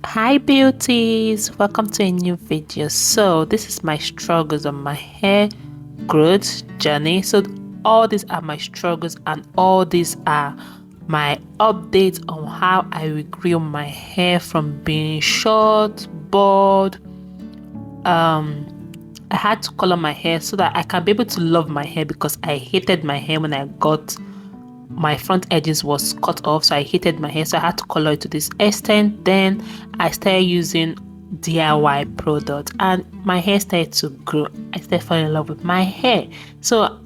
Hi beauties, welcome to a new video. So this is my struggles on my hair growth journey. So all these are my struggles and all these are my updates on how I regrew my hair from being short, bald. I had to color my hair so that I can be able to love my hair, because I hated my hair when I got my front edges was cut off, so I hated my hair, so I had to color it to this extent. Then I started using DIY product and my hair started to grow. I started falling in love with my hair. So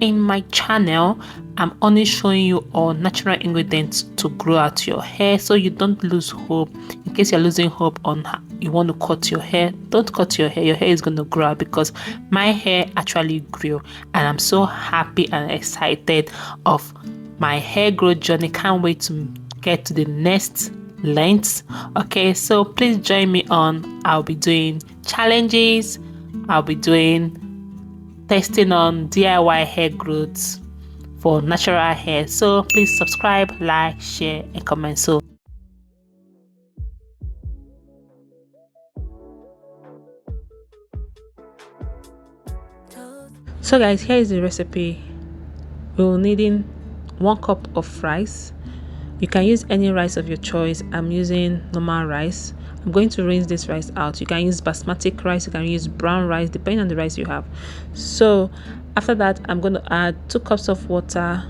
in my channel, I'm only showing you all natural ingredients to grow out your hair, so you don't lose hope. In case you're losing hope on how you want to cut your hair, don't cut your hair. Your hair is going to grow out, because my hair actually grew and I'm so happy and excited of my hair growth journey. Can't wait to get to the next length. Okay, so please join me on. I'll be doing challenges, I'll be doing testing on DIY hair growth for natural hair. So please subscribe, like, share and comment. So guys, here is the recipe. We'll needing 1 cup of rice. You can use any rice of your choice. I'm using normal rice. I'm going to rinse this rice out. You can use basmati rice, you can use brown rice, depending on the rice you have. So after that, I'm going to add 2 cups of water,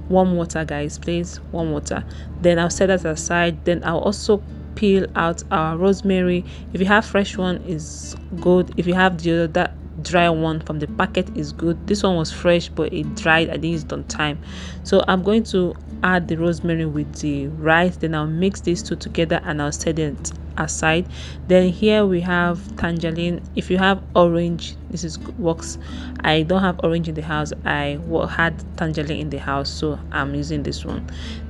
warm water guys, please, warm water. Then I'll set that aside. Then I'll also peel out our rosemary. If you have fresh one is good. If you have the other dry one from the packet is good. This one was fresh but it dried. I didn't use it on time, so I'm going to add the rosemary with the rice. Then I'll mix these two together and I'll set it aside. Then here we have tangerine. If you have orange, this is works. I don't have orange in the house. I had tangerine in the house, so I'm using this one.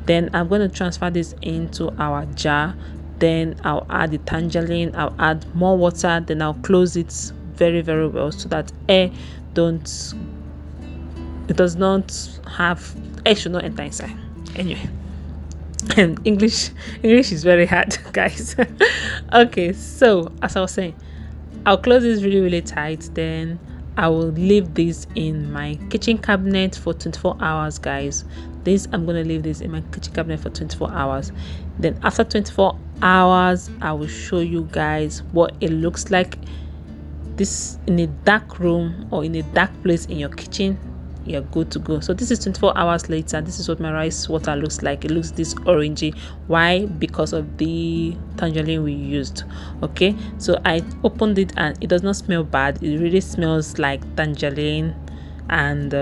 Then I'm going to transfer this into our jar. Then I'll add the tangerine, I'll add more water, then I'll close it very well, so that air does not have air should not enter inside. Anyway, and English is very hard guys. Okay, so as I was saying, I'll close this really tight. Then I will leave this in my kitchen cabinet for 24 hours guys. I'm going to leave this in my kitchen cabinet for 24 hours. Then after 24 hours, I will show you guys what it looks like. This in a dark room or in a dark place in your kitchen, you're good to go. So this is 24 hours later. This is what my rice water looks like. It looks this orangey. Why? Because of the tangerine we used. Okay, so I opened it and it does not smell bad. It really smells like tangerine and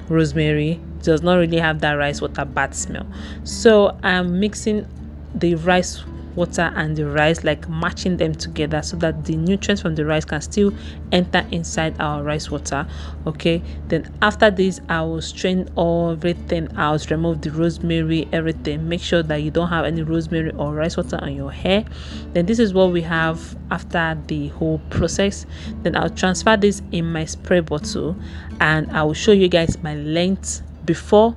rosemary. It does not really have that rice water bad smell. So I'm mixing the rice water and the rice, like matching them together, so that the nutrients from the rice can still enter inside our rice water. Okay, then after this I will strain everything out, remove the rosemary, everything. Make sure that you don't have any rosemary or rice water on your hair. Then this is what we have after the whole process. Then I'll transfer this in my spray bottle and I will show you guys my length before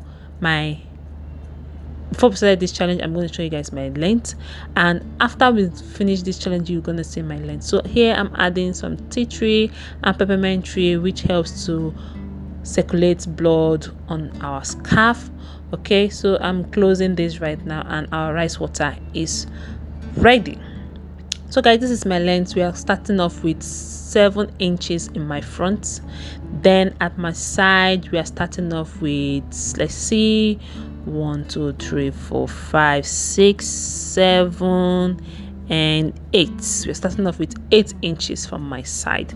we started this challenge. I'm going to show you guys my length, and after we finish this challenge you're going to see my length. So here I'm adding some tea tree and peppermint tree, which helps to circulate blood on our scarf. Okay, so I'm closing this right now and our rice water is ready. So guys, this is my length. We are starting off with 7 inches in my front. Then at my side we are starting off with, let's see, 1 2 3 4 5 6 7 and 8. We're starting off with 8 inches from my side.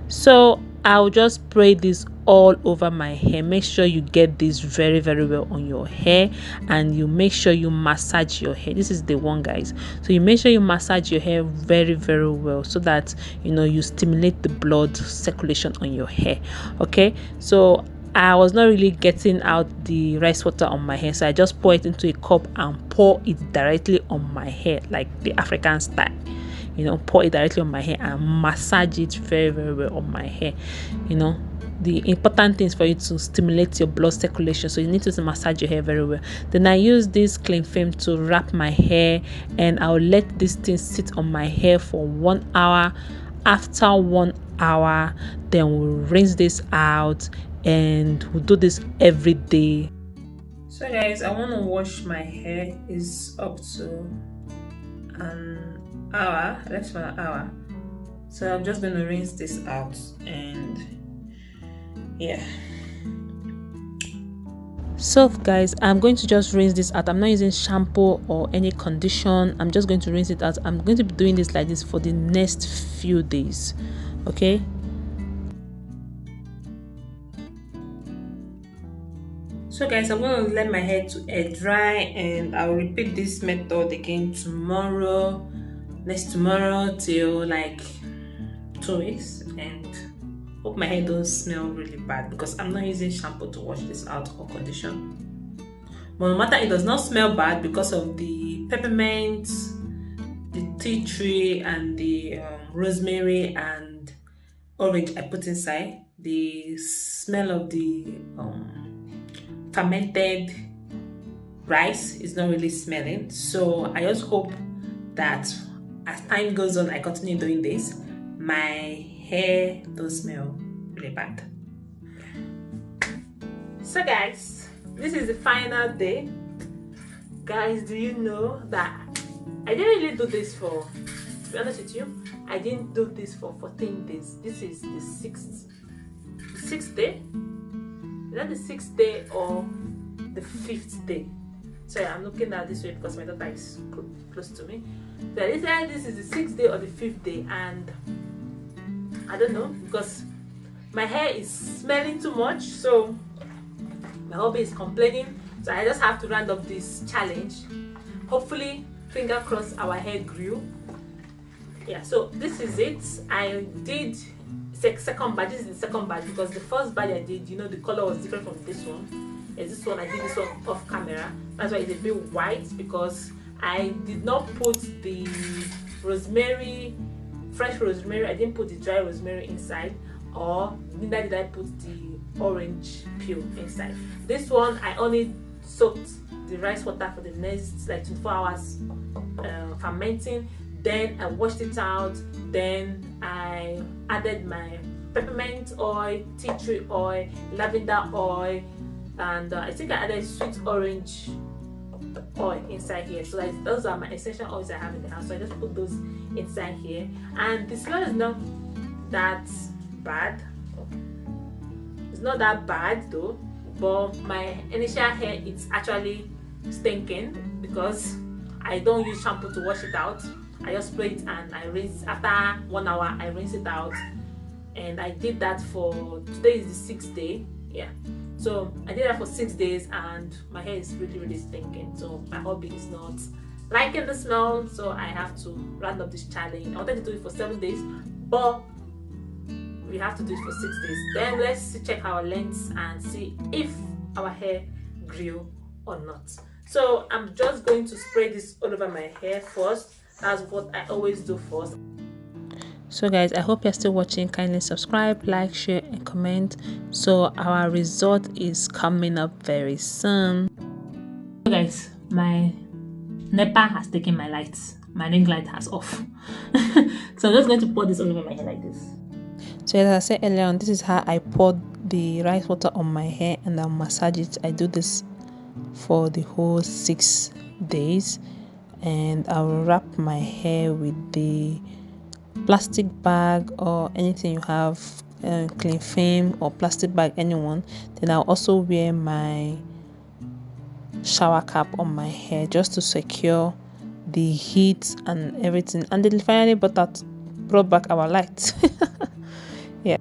So I'll just spray this all over my hair. Make sure you get this very well on your hair, and you make sure you massage your hair. This is the one guys, so you make sure you massage your hair very well, so that you stimulate the blood circulation on your hair. Okay, so I was not really getting out the rice water on my hair, so I just pour it into a cup and pour it directly on my hair, like the African style. Pour it directly on my hair and massage it very well on my hair. the important things for you to stimulate your blood circulation, so you need to massage your hair very well. Then I use this cling film to wrap my hair, and I'll let this thing sit on my hair for 1 hour. After 1 hour, then we'll rinse this out, and we'll do this every day. So guys, I want to wash my hair. Is up to an hour, less than an hour. So I'm just going to rinse this out, and yeah. So guys, I'm going to just rinse this out. I'm not using shampoo or any condition. I'm just going to rinse it out. I'm going to be doing this like this for the next few days, okay? So guys, I'm going to let my hair to air dry, and I'll repeat this method again tomorrow, next tomorrow, till like 2 weeks, and hope my hair don't smell really bad, because I'm not using shampoo to wash this out or condition. But no matter, it does not smell bad because of the peppermint, the tea tree, and the rosemary and orange I put inside. The smell of the fermented rice is not really smelling. So I just hope that as time goes on, I continue doing this, my hair don't smell really bad. So guys, this is the final day. Guys, do you know that I didn't really do this for, to be honest with you, I didn't do this for 14 days. This is the sixth day. Is that the 6th day or the 5th day? Sorry, I'm looking at this way because my daughter is close to me. So this is the 6th day or the 5th day, and I don't know, because my hair is smelling too much, so my hubby is complaining. So I just have to round up this challenge. Hopefully, finger crossed, our hair grew. Yeah, so this is it. I did second batch. This is the second batch, because the first batch I did, you know, the color was different from this one. Yes, this one I did this one off camera. That's why it's a bit white, because I did not put the rosemary, fresh rosemary. I didn't put the dry rosemary inside, or neither did I put the orange peel inside. This one I only soaked the rice water for the next like 24 hours, fermenting. Then I washed it out. Then I added my peppermint oil, tea tree oil, lavender oil, and I think I added sweet orange oil inside here. So those are my essential oils I have in the house. So I just put those inside here, and the smell is not that bad. It's not that bad though, but my initial hair, it's actually stinking because I don't use shampoo to wash it out. I just spray it and I rinse. After 1 hour, I rinse it out, and I did that for, today is the 6th day. Yeah, so I did that for 6 days, and my hair is really stinking. So my hubby is not liking the smell, so I have to round up this challenge. I wanted to do it for 7 days, but we have to do it for 6 days. Then let's check our lengths and see if our hair grew or not. So I'm just going to spray this all over my hair first. That's what I always do first. So guys, I hope you're still watching. Kindly subscribe, like, share, and comment. So our result is coming up very soon. So guys, my NEPA has taken my lights. My ring light has off. So I'm just going to pour this all over my hair like this. So as I said earlier on, this is how I poured the rice water on my hair, and I'll massage it. I do this for the whole 6 days, and I'll wrap my hair with the plastic bag or anything you have, cling film or plastic bag, anyone. Then I'll also wear my shower cap on my hair just to secure the heat and everything. And then finally brought back our lights. Yeah.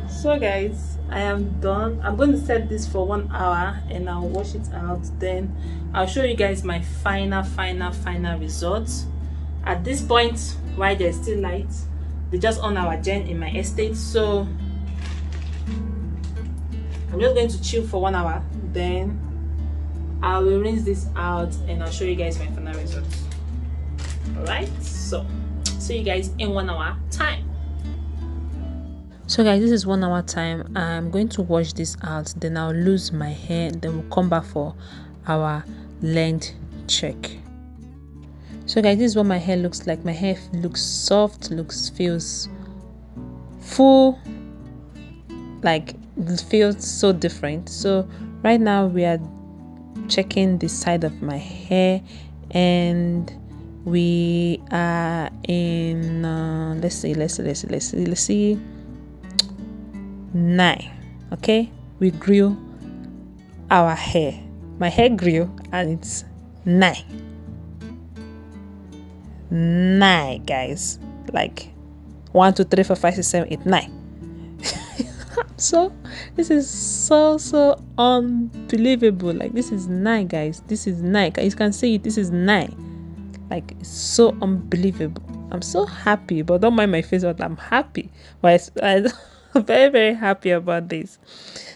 So guys, I am done. I'm going to set this for 1 hour and I'll wash it out. Then I'll show you guys my final results. At this point, while there's still light, they just on our gen in my estate, so I'm just going to chill for 1 hour. Then I will rinse this out and I'll show you guys my final results. All right, so see you guys in 1 hour time. So guys, this is 1 hour time. I'm going to wash this out, then I'll lose my hair, then we'll come back for our length check. So guys, this is what my hair looks like. My hair looks soft, feels full, like it feels so different. So right now we are checking the side of my hair, and we are in let's see 9. Okay, we grew our hair. My hair grew, and it's 9 guys, like 1 2 3 4 5 6 7 8 9. So this is so unbelievable. Like, this is 9 guys, this is 9. You can see it, this is 9. Like, it's so unbelievable. I'm so happy, but don't mind my face, but I'm happy. But I'm very happy about this.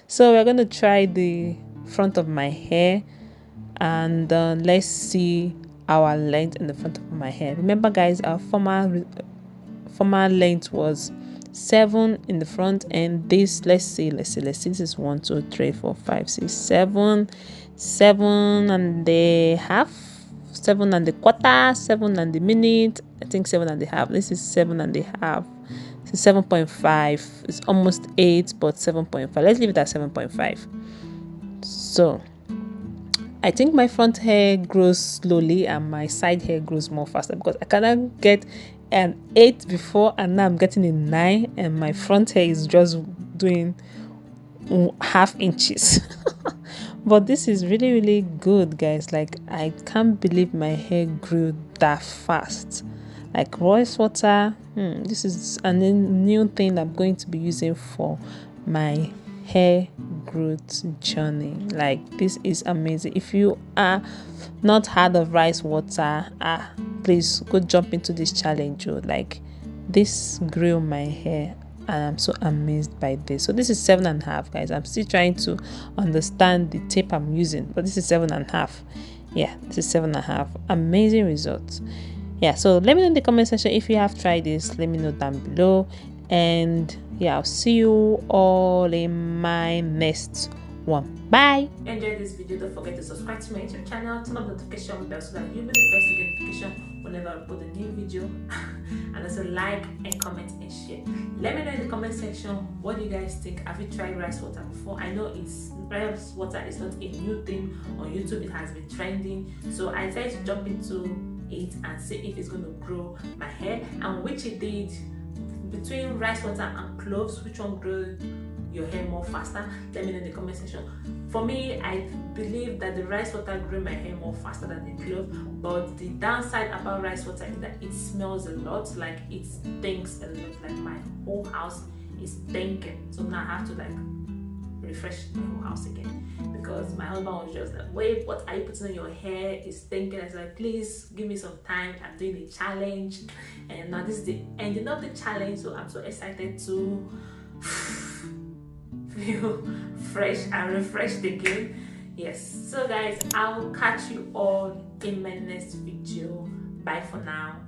So we're going to try the front of my hair, and let's see our length in the front of my hair. Remember guys, our former length was 7 in the front, and this, let's see, this is 1 2 3 4 5 6 7 and a half, 7 and a quarter, 7 and a minute, I think 7 and a half. This is 7 and a half. This is 7.5. It's almost 8, but 7.5. Let's leave it at 7.5. So I think my front hair grows slowly and my side hair grows more faster, because I cannot get an 8 before, and now I'm getting a 9, and my front hair is just doing half inches. But this is really good guys. Like, I can't believe my hair grew that fast. Like, rose water, this is a new thing I'm going to be using for my hair growth journey. Like, this is amazing. If you are not heard of rice water, please go jump into this challenge. Like, this grew my hair, and I'm so amazed by this. So this is 7.5 guys. I'm still trying to understand the tape I'm using, but this is 7.5. Yeah, this is 7.5. Amazing results. Yeah, so let me know in the comment section if you have tried this. Let me know down below, and yeah, I'll see you all in my next one. Bye. Enjoy this video. Don't forget to subscribe to my YouTube channel, turn on the notification bell so that you'll be the first to get notification whenever I upload a new video. And also like and comment and share. Let me know in the comment section, what do you guys think? Have you tried rice water before? I know rice water is not a new thing on YouTube. It has been trending, so I decided to jump into it and see if it's going to grow my hair, and which it did. Between rice water and cloves, which one grew your hair more faster? Let me know in the comment section. For me, I believe that the rice water grew my hair more faster than the clove, but the downside about rice water is that it smells a lot. Like, it stinks a lot. Like, my whole house is stinking, so now I have to like refresh my whole house again, because my husband was just like, wait, what are you putting on your hair? It's stinking. I was like, please give me some time, I'm doing a challenge. And now this is the ending of the challenge, so I'm so excited to feel fresh and refreshed again. Yes, so guys, I'll catch you all in my next video. Bye for now.